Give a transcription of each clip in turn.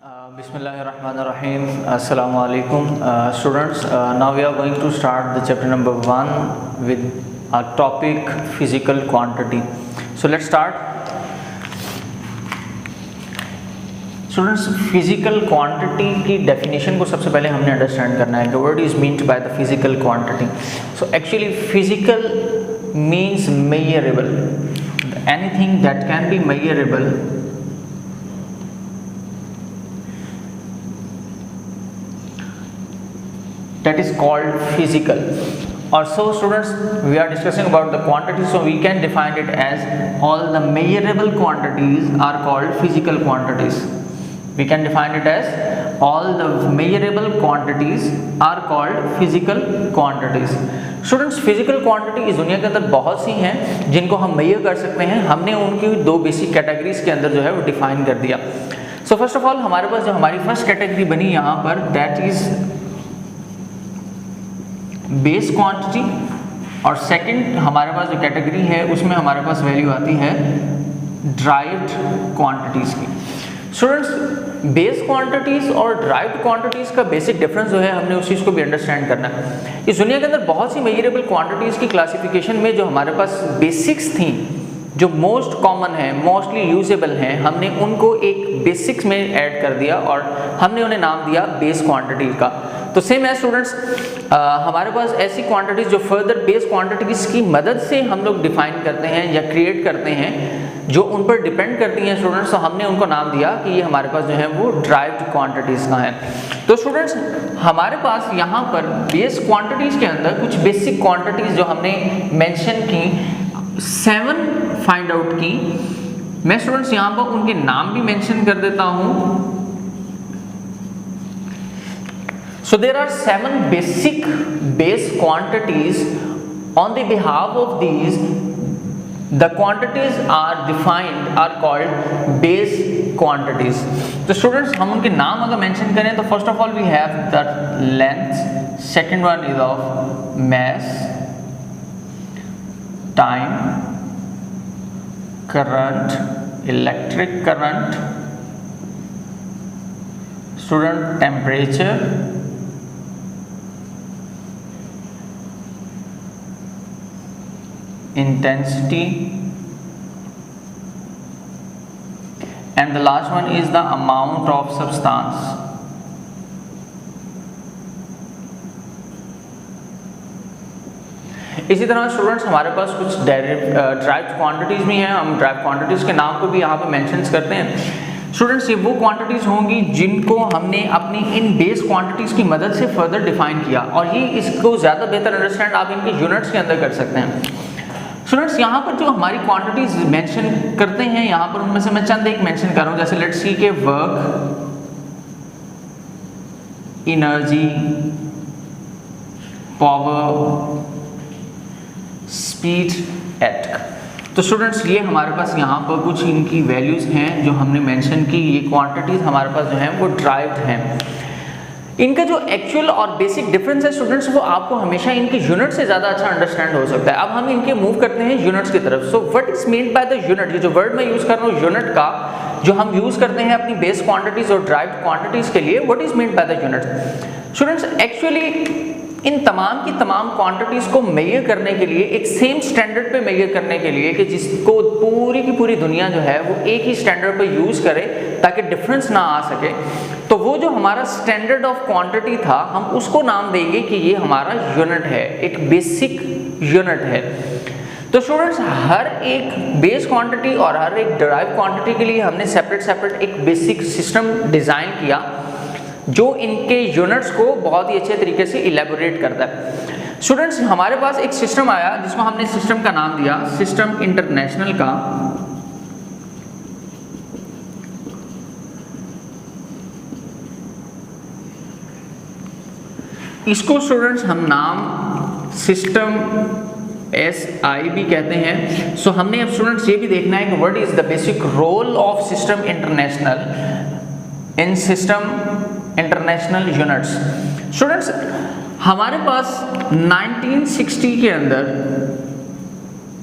Bismillahirrahmanirrahim. Assalamu alaikum, students. Now we are going to start the chapter number 1 with a topic physical quantity. So let's start. Students, physical quantity की definition को सबसे पहले हमने understand करना है. The word is meant by the physical quantity. So actually physical means measurable. Anything that can be measurable. That is called physical. Also students, we are discussing about the quantity, so we can define it as all the measurable quantities are called physical quantities. We can define it as all the measurable quantities are called physical quantities. Students, physical quantity इस दुनिया के अंदर बहुत सी हैं जिनको हम major कर सकते हैं. हमने उनकी दो बेसिक कैटेगरीज के अंदर जो है वो डिफाइन कर दिया. सो फर्स्ट ऑफ ऑल हमारे पास जो हमारी फर्स्ट कैटेगरी बनी यहाँ पर, दैट इज बेस क्वांटिटी, और सेकंड हमारे पास जो कैटेगरी है उसमें हमारे पास वैल्यू आती है ड्राइव्ड क्वांटिटीज की. स्टूडेंट्स, बेस क्वांटिटीज और ड्राइव्ड क्वांटिटीज का बेसिक डिफरेंस जो है हमने उस चीज़ को भी अंडरस्टैंड करना है. इस दुनिया के अंदर बहुत सी मेजरेबल क्वांटिटीज की क्लासिफिकेशन में जो हमारे पास बेसिक्स थी, जो मोस्ट कॉमन है, मोस्टली यूजेबल हैं, हमने उनको एक बेसिक्स में ऐड कर दिया और हमने उन्हें नाम दिया बेस क्वांटिटी का. तो सेम है स्टूडेंट्स, हमारे पास ऐसी क्वांटिटीज जो फर्दर बेस क्वांटिटीज की मदद से हम लोग डिफाइन करते हैं या क्रिएट करते हैं, जो उन पर डिपेंड करती हैं स्टूडेंट्स, तो हमने उनको नाम दिया कि ये हमारे पास जो है वो ड्राइव्ड क्वांटिटीज का है. तो स्टूडेंट्स, हमारे पास यहाँ पर बेस क्वांटिटीज के अंदर कुछ बेसिक क्वांटिटीज जो हमने मेंशन की, 7 फाइंड आउट की. मैं स्टूडेंट्स यहाँ पर उनके नाम भी मेंशन कर देता हूँ. So there are 7 basic base quantities. On the behalf of these, the quantities are defined, are called base quantities. तो students, हम उनके नाम अगर mention करें तो first of all we have the length, second one is of mass, time, current, electric current, student, temperature, intensity, and the last one is the amount of substance. इसी तरह students हमारे पास कुछ ड्राइव्ड क्वांटिटीज भी हैं. हम derived quantities के नाम को भी यहाँ पे मेंशंस करते हैं. स्टूडेंट्स, ये वो क्वांटिटीज होंगी जिनको हमने अपनी इन बेस क्वांटिटीज की मदद से फर्दर डिफाइन किया, और ये इसको ज़्यादा बेहतर अंडरस्टैंड आप इनके यूनिट्स के अंदर कर सकते हैं. स्टूडेंट्स, यहाँ पर जो हमारी क्वांटिटीज मेंशन करते हैं, यहाँ पर उनमें से मैं चंद एक मेंशन कर रहा हूँ. जैसे लेट्स सी के work, energy, power, speed, AITUC. तो स्टूडेंट्स, ये हमारे पास यहाँ पर कुछ इनकी वैल्यूज हैं जो हमने मेंशन की. ये क्वांटिटीज हमारे पास जो हैं वो ड्राइव्ड हैं. इनका जो एक्चुअल और बेसिक डिफरेंस है स्टूडेंट्स, वो आपको हमेशा इनके यूनिट से ज़्यादा अच्छा अंडरस्टैंड हो सकता है. अब हम इनके मूव करते हैं यूनिट्स की तरफ. So what is mean by the unit? ये जो वर्ड मैं यूज़ कर रहा हूँ यूनिट का, जो हम यूज़ करते हैं अपनी बेस क्वांटिटीज और ड्राइव्ड क्वांटिटीज के लिए, what is mean by the unit? Students, actually in तमाम की तमाम क्वांटिटीज़ को मेजर करने के लिए, एक सेम स्टैंडर्ड पे मेजर करने के लिए, कि जिसको पूरी की पूरी दुनिया जो है वो एक ही स्टैंडर्ड पे यूज़ करे ताकि डिफरेंस ना आ सके, तो वो जो हमारा स्टैंडर्ड ऑफ क्वांटिटी था, हम उसको नाम देंगे कि ये हमारा यूनिट है, एक बेसिक यूनिट है. तो स्टूडेंट्स, हर एक बेस क्वांटिटी और हर एक डिराइव क्वांटिटी के लिए हमने सेपरेट एक बेसिक सिस्टम डिज़ाइन किया जो इनके यूनिट्स को बहुत ही अच्छे तरीके से इलेबोरेट करता है. स्टूडेंट्स, हमारे पास एक सिस्टम आया जिसको हमने सिस्टम का नाम दिया सिस्टम इंटरनेशनल का. इसको स्टूडेंट्स हम नाम सिस्टम SI भी कहते हैं. सो हमने अब स्टूडेंट्स ये भी देखना है कि what is the basic role of system international in system international units. Students, हमारे पास 1960 के अंदर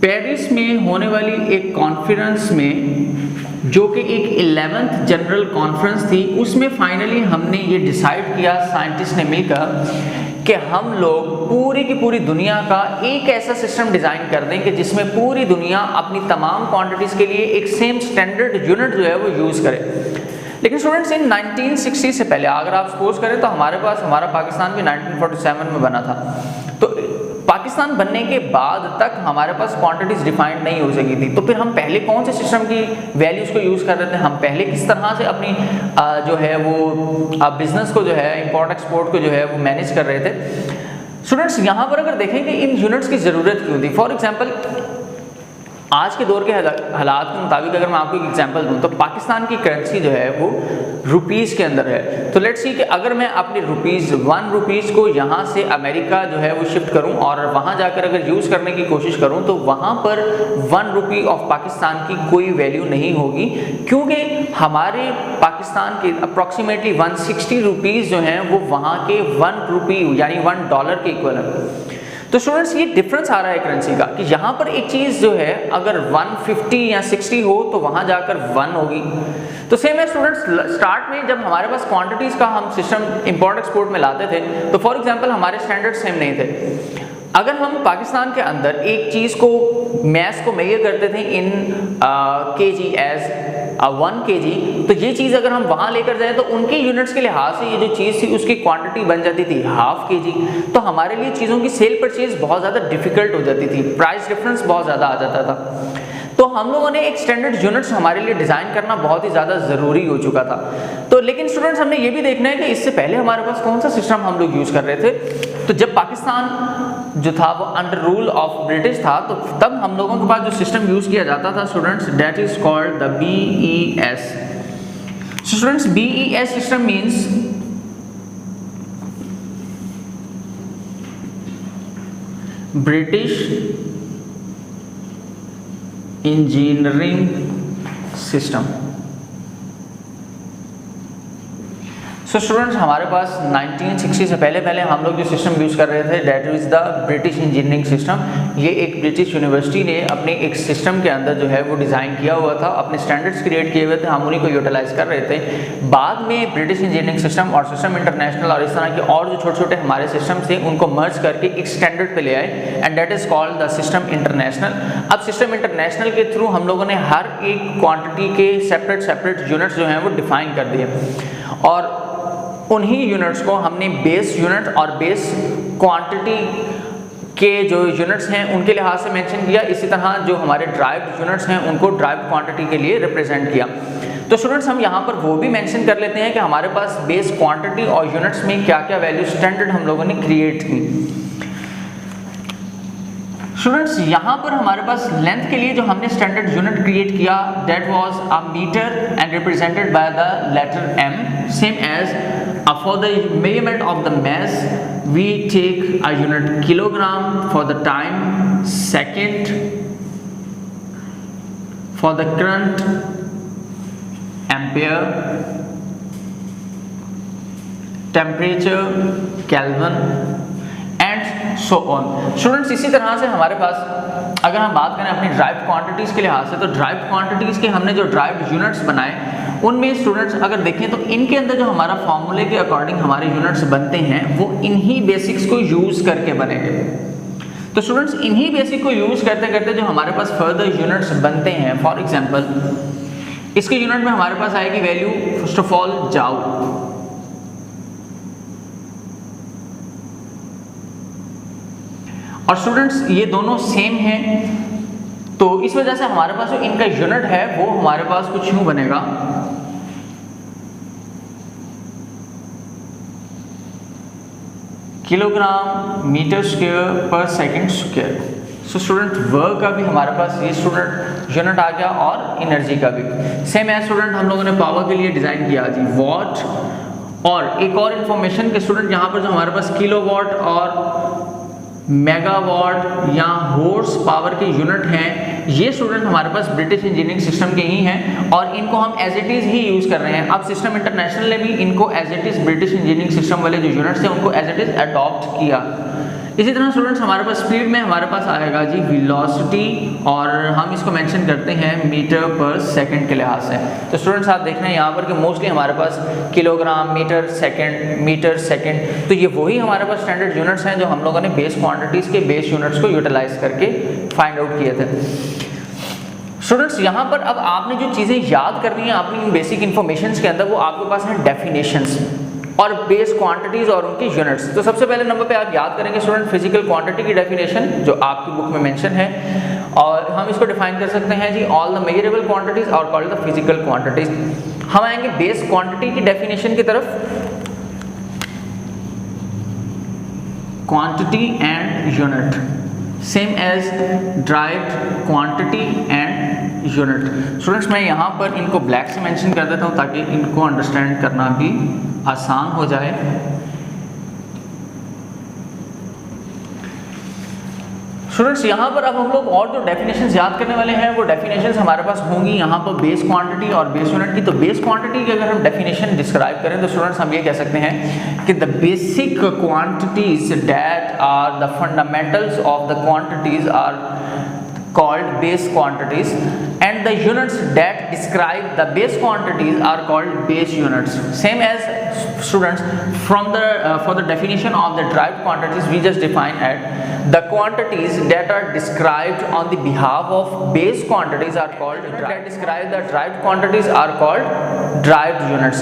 पेरिस में होने वाली एक कॉन्फ्रेंस में जो कि एक 11th जनरल कॉन्फ्रेंस थी, उसमें फाइनली हमने ये डिसाइड किया साइंटिस्ट ने मिलकर कि हम लोग पूरी की पूरी दुनिया का एक ऐसा सिस्टम डिज़ाइन कर दें कि जिसमें पूरी दुनिया अपनी तमाम क्वांटिटीज़ के लिए एक सेम स्टैंडर्ड यूनिट जो है वो यूज़ करे। लेकिन स्टूडेंट्स इन 1960 से पहले अगर आप सपोज करें तो हमारा पाकिस्तान भी 1947 में बना था। तो पाकिस्तान बनने के बाद तक हमारे पास क्वांटिटीज़ डिफाइंड नहीं हो सकी थी। तो फिर हम पहले कौन से सिस्टम की वैल्यूज़ को यूज़ कर रहे थे, हम पहले किस तरह से अपनी जो है वो बिज़नेस को जो है इंपोर्ट एक्सपोर्ट को जो है वो मैनेज कर रहे थे। स्टूडेंट्स यहाँ पर अगर देखें कि इन यूनिट्स की ज़रूरत क्यों थी, फॉर एग्जांपल आज के दौर के हालात के मुताबिक अगर मैं आपको एक एग्जांपल दूं तो पाकिस्तान की करेंसी जो है वो रुपीज़ के अंदर है। तो लेट्स सी कि अगर मैं अपनी ₹1 रुपीज़ को यहाँ से अमेरिका जो है वो शिफ्ट करूँ और वहाँ जाकर अगर यूज़ करने की कोशिश करूँ तो वहाँ पर 1 रुपी ऑफ पाकिस्तान की कोई वैल्यू नहीं होगी, क्योंकि हमारे पाकिस्तान के अप्रॉक्सीमेटली 160 रुपीज़ जो हैं वो वहाँ के 1 रुपी यानी $1 के इक्वल है। तो स्टूडेंट्स ये डिफरेंस आ रहा है करेंसी का कि यहाँ पर एक चीज़ जो है अगर 150 या 60 हो तो वहाँ जाकर 1 होगी। तो सेम है स्टूडेंट्स, स्टार्ट में जब हमारे पास क्वांटिटीज़ का हम सिस्टम इंपोर्ट एक्सपोर्ट में लाते थे तो फॉर एग्जांपल हमारे स्टैंडर्ड सेम नहीं थे। अगर हम पाकिस्तान के अंदर एक चीज़ को मैस को मेजर करते थे इन kg एज 1 kg, तो ये चीज़ अगर हम वहाँ लेकर जाएं तो उनके यूनिट्स के लिहाज से ये जो चीज़ थी उसकी क्वांटिटी बन जाती थी ½ kg। तो हमारे लिए चीज़ों की सेल परचेज बहुत ज़्यादा डिफिकल्ट हो जाती थी, प्राइस डिफरेंस बहुत ज़्यादा आ जाता था। तो हम लोगों ने एक स्टैंडर्ड यूनिट्स हमारे लिए डिज़ाइन करना बहुत ही ज़्यादा ज़रूरी हो चुका था। तो लेकिन स्टूडेंट्स हमने ये भी देखना है कि इससे पहले हमारे पास कौन सा सिस्टम हम लोग यूज़ कर रहे थे। तो जब पाकिस्तान जो था वो अंडर रूल ऑफ ब्रिटिश था तो तब हम लोगों के पास जो सिस्टम यूज़ किया जाता था students, that is called the BES। Students BES system means British engineering system. So students हमारे पास 1960 से पहले हम लोग जो सिस्टम यूज़ कर रहे थे that is the British engineering system. ये एक ब्रिटिश यूनिवर्सिटी ने अपने एक सिस्टम के अंदर जो है वो डिज़ाइन किया हुआ था, अपने स्टैंडर्ड्स क्रिएट किए हुए थे, हम उन्हीं को यूटिलाइज़ कर रहे थे। बाद में ब्रिटिश इंजीनियरिंग सिस्टम और सिस्टम इंटरनेशनल और इस तरह के और जो छोटे छोटे हमारे सिस्टम थे उनको मर्ज करके एक स्टैंडर्ड पे ले आए and that is called the system international. अब सिस्टम इंटरनेशनल के थ्रू हम लोगों ने हर एक क्वान्टिटी के सेपरेट यूनिट्स जो हैं वो डिफ़ाइन कर दिए और उन्हीं यूनिट्स को हमने बेस यूनिट और बेस क्वांटिटी के जो यूनिट्स हैं उनके लिहाज से मेंशन किया। इसी तरह जो हमारे ड्राइव्ड यूनिट्स हैं उनको ड्राइव्ड क्वांटिटी के लिए रिप्रेजेंट किया। तो स्टूडेंट्स हम यहाँ पर वो भी मेंशन कर लेते हैं कि हमारे पास बेस क्वांटिटी और यूनिट्स में क्या क्या वैल्यू स्टैंडर्ड हम लोगों ने क्रिएट की। स्टूडेंट्स यहाँ पर हमारे पास लेंथ के लिए जो हमने स्टैंडर्ड यूनिट क्रिएट किया that was a metre and represented by the letter m, same as for the measurement of the mass we take a unit kilogram, for the time second, for the current ampere, temperature Kelvin and so on। Students इसी तरह से हमारे पास अगर हम बात करें अपनी derived quantities के लिहाज से तो ड्राइव्ड क्वांटिटीज़ के हमने जो ड्राइव्ड यूनिट्स बनाए उनमें स्टूडेंट्स अगर देखें तो इनके अंदर जो हमारा फॉर्मूले के अकॉर्डिंग हमारे यूनिट्स बनते हैं वो इन्हीं बेसिक्स को यूज़ करके बनेंगे। तो स्टूडेंट्स इन्हीं बेसिक को यूज़ करते करते जो हमारे पास फर्दर यूनिट्स बनते हैं, फॉर एग्जांपल इसके यूनिट में हमारे पास आएगी वैल्यू फर्स्ट ऑफ ऑल जाओ, और स्टूडेंट्स ये दोनों सेम हैं तो इस वजह से हमारे पास जो इनका यूनिट है वो हमारे पास कुछ यूं बनेगा किलोग्राम मीटर स्क्वायर पर second square. So student work का भी हमारे पास ये स्टूडेंट यूनिट आ गया और एनर्जी का भी सेम है। स्टूडेंट हम लोगों ने पावर के लिए डिज़ाइन किया जी वॉट, और एक और इन्फॉर्मेशन के स्टूडेंट यहाँ पर जो हमारे पास किलोवाट और मेगावाट या हॉर्स पावर के यूनिट हैं ये स्टूडेंट हमारे पास ब्रिटिश इंजीनियरिंग सिस्टम के ही हैं और इनको हम एज इट इज़ ही यूज़ कर रहे हैं। अब सिस्टम इंटरनेशनल ने भी इनको as it is British engineering system वाले जो यूनिट्स हैं उनको एज इट इज़ अडॉप्ट किया इसी तरह स्टूडेंट्स हमारे पास स्पीड में हमारे पास आएगा जी वेलोसिटी, और हम इसको मेंशन करते हैं मीटर पर सेकंड के लिहाज से। तो स्टूडेंट्स आप देख रहे हैं यहाँ पर कि मोस्टली हमारे पास किलोग्राम, मीटर सेकंड, तो ये वही हमारे पास स्टैंडर्ड यूनिट्स हैं जो हम लोगों ने बेस क्वांटिटीज़ के बेस यूनिट्स को यूटिलाइज करके फाइंड आउट किए थे। स्टूडेंट्स यहाँ पर अब आपने जो चीज़ें याद करनी है आपने इन बेसिक इन्फॉर्मेशन के अंदर, वो आपके पास है डेफिनेशंस और बेस क्वांटिटीज़ और उनकी यूनिट्स। तो सबसे पहले नंबर पे आप याद करेंगे स्टूडेंट फिजिकल क्वांटिटी की डेफिनेशन जो आपकी बुक में मेंशन है, और हम इसको डिफाइन कर सकते हैं जी ऑल द मेजरेबल क्वांटिटीज़ और कॉल्ड द फिजिकल क्वांटिटीज़। हम आएंगे बेस क्वांटिटी की डेफिनेशन की तरफ। Quantity and unit same as derived quantity and unit. Students मैं यहाँ पर इनको ब्लैक से मेंशन कर देता हूँ ताकि इनको अंडरस्टैंड करना भी आसान हो जाए। स्टूडेंट्स यहाँ पर अब हम लोग और जो डेफिनेशंस याद करने वाले हैं वो डेफिनेशंस हमारे पास होंगी यहाँ पर बेस क्वांटिटी और बेस यूनिट की। तो बेस क्वांटिटी की अगर हम डेफिनेशन डिस्क्राइब करें तो स्टूडेंट्स हम ये कह सकते हैं कि the basic quantities that are the fundamentals of the quantities are called base quantities and the units that describe the base quantities are called base units. Same as students from the for the definition of the derived quantities we just defined at the quantities that are described on the behalf of base quantities are called that describe the derived quantities are called derived units.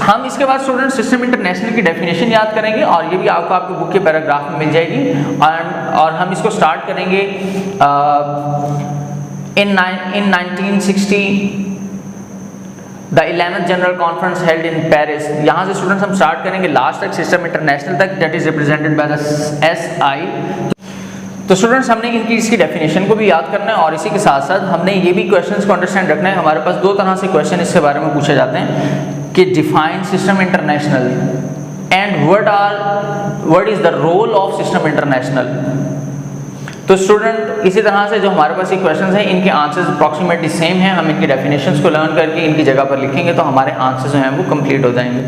हम इसके बाद student system international की definition याद करेंगे और ये भी आपको आपकी बुक के पैराग्राफ में मिल जाएगी, और हम इसको स्टार्ट करेंगे in 1960 the 11th general conference held in Paris. यहाँ से स्टूडेंट्स हम स्टार्ट करेंगे लास्ट तक सिस्टम इंटरनेशनल तक, that is represented by the SI। तो स्टूडेंट्स हमने इनकी इसकी डेफिनेशन को भी याद करना है और इसी के साथ साथ हमने ये भी क्वेश्चंस को अंडरस्टैंड रखना है। हमारे पास दो तरह से क्वेश्चन इसके बारे में पूछे जाते हैं कि define system international and what is the role of system international. तो स्टूडेंट इसी तरह से जो हमारे पास ये क्वेश्चंस हैं इनके आंसर्स अप्रॉक्सीमेटली सेम हैं। हम इनकी डेफिनेशंस को लर्न करके इनकी जगह पर लिखेंगे तो हमारे आंसर्स जो हैं वो कंप्लीट हो जाएंगे।